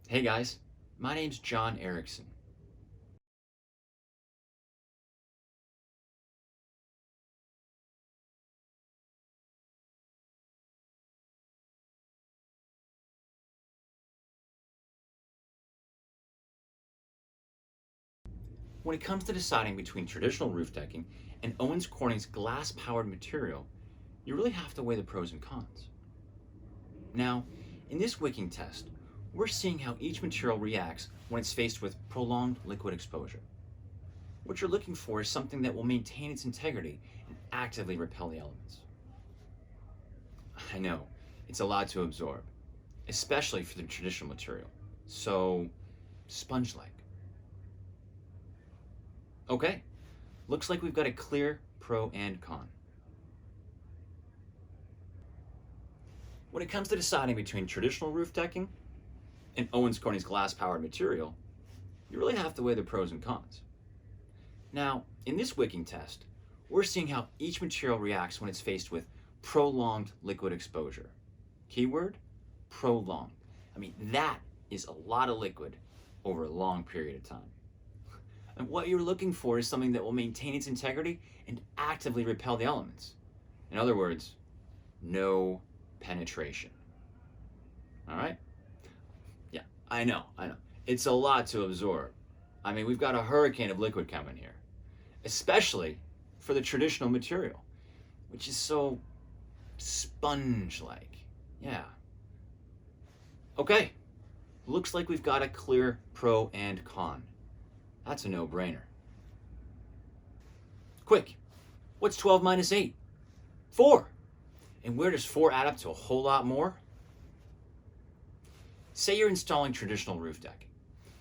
Hey guys, my name's John Erickson. When it comes to deciding between traditional roof decking and Owens Corning's glass-powered material, you really have to weigh the pros and cons. Now, in this wicking test, we're seeing how each material reacts when it's faced with prolonged liquid exposure. What you're looking for is something that will maintain its integrity and actively repel the elements. I know, it's a lot to absorb, especially for the traditional material, so sponge-like. Okay, looks like we've got a clear pro and con. When it comes to deciding between traditional roof decking and Owens Corning's glass-powered material, you really have to weigh the pros and cons. Now, in this wicking test, we're seeing how each material reacts when it's faced with prolonged liquid exposure. Keyword, prolonged. I mean, that is a lot of liquid over a long period of time. And what you're looking for is something that will maintain its integrity and actively repel the elements. In other words, no penetration. All right? Yeah, I know. It's a lot to absorb. I mean, we've got a hurricane of liquid coming here, especially for the traditional material, which is so sponge-like. Yeah. Okay, looks like we've got a clear pro and con. That's a no-brainer. Quick, what's 12 minus 8? 4. And where does 4 add up to a whole lot more? Say you're installing traditional roof decking.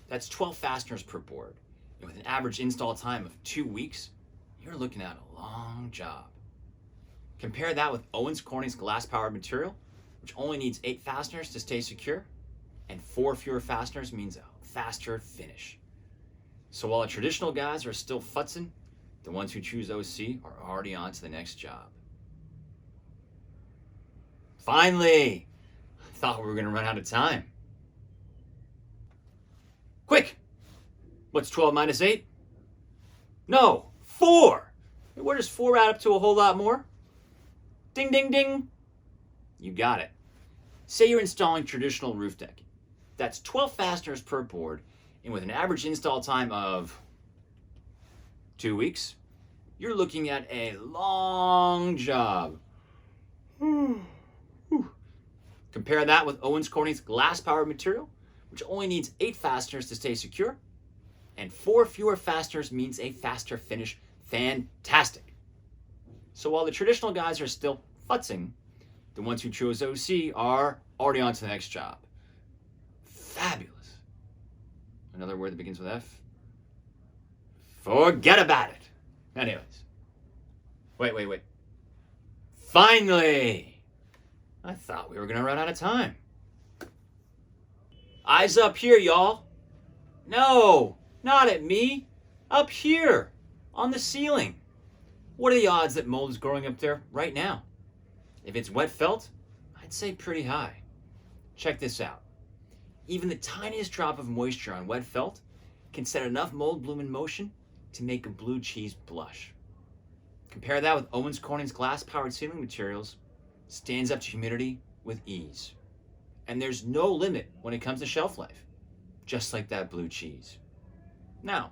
That's 12 fasteners per board. And with an average install time of 2 weeks, you're looking at a long job. Compare that with Owens Corning's glass-powered material, which only needs 8 fasteners to stay secure, and 4 fewer fasteners means a faster finish. So while the traditional guys are still futzing, the ones who choose OC are already on to the next job. Finally! I thought we were going to run out of time. Quick! What's 12 minus 8? No, 4! Where does 4 add up to a whole lot more? Ding, ding, ding! You got it. Say you're installing traditional roof decking. That's 12 fasteners per board, and with an average install time of 2 weeks, you're looking at a long job. Compare that with Owens Corning's glass-powered material, which only needs 8 fasteners to stay secure, and 4 fewer fasteners means a faster finish. Fantastic. So while the traditional guys are still futzing, the ones who chose OC are already on to the next job. Fabulous. Another word that begins with F? Forget about it. Anyways. Wait. Finally! I thought we were going to run out of time. Eyes up here, y'all. No, not at me. Up here, on the ceiling. What are the odds that mold is growing up there right now? If it's wet felt, I'd say pretty high. Check this out. Even the tiniest drop of moisture on wet felt can set enough mold bloom in motion to make a blue cheese blush. Compare that with Owens Corning's glass-powered ceiling materials. Stands up to humidity with ease. And there's no limit when it comes to shelf life, just like that blue cheese. Now,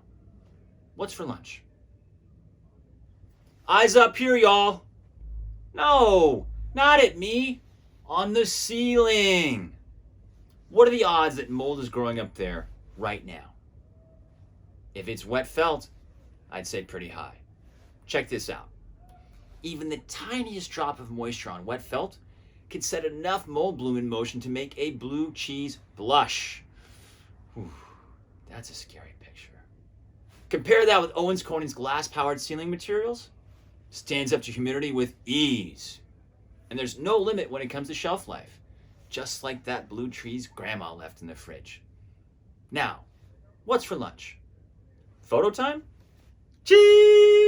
what's for lunch? Eyes up here, y'all. No, not at me. On the ceiling. What are the odds that mold is growing up there right now? If it's wet felt, I'd say pretty high. Check this out. Even the tiniest drop of moisture on wet felt can set enough mold bloom in motion to make a blue cheese blush. Whew, that's a scary picture. Compare that with Owens Corning's glass-powered ceiling materials. Stands up to humidity with ease. And there's no limit when it comes to shelf life, just like that blue cheese grandma left in the fridge. Now, what's for lunch? Photo time? Cheese!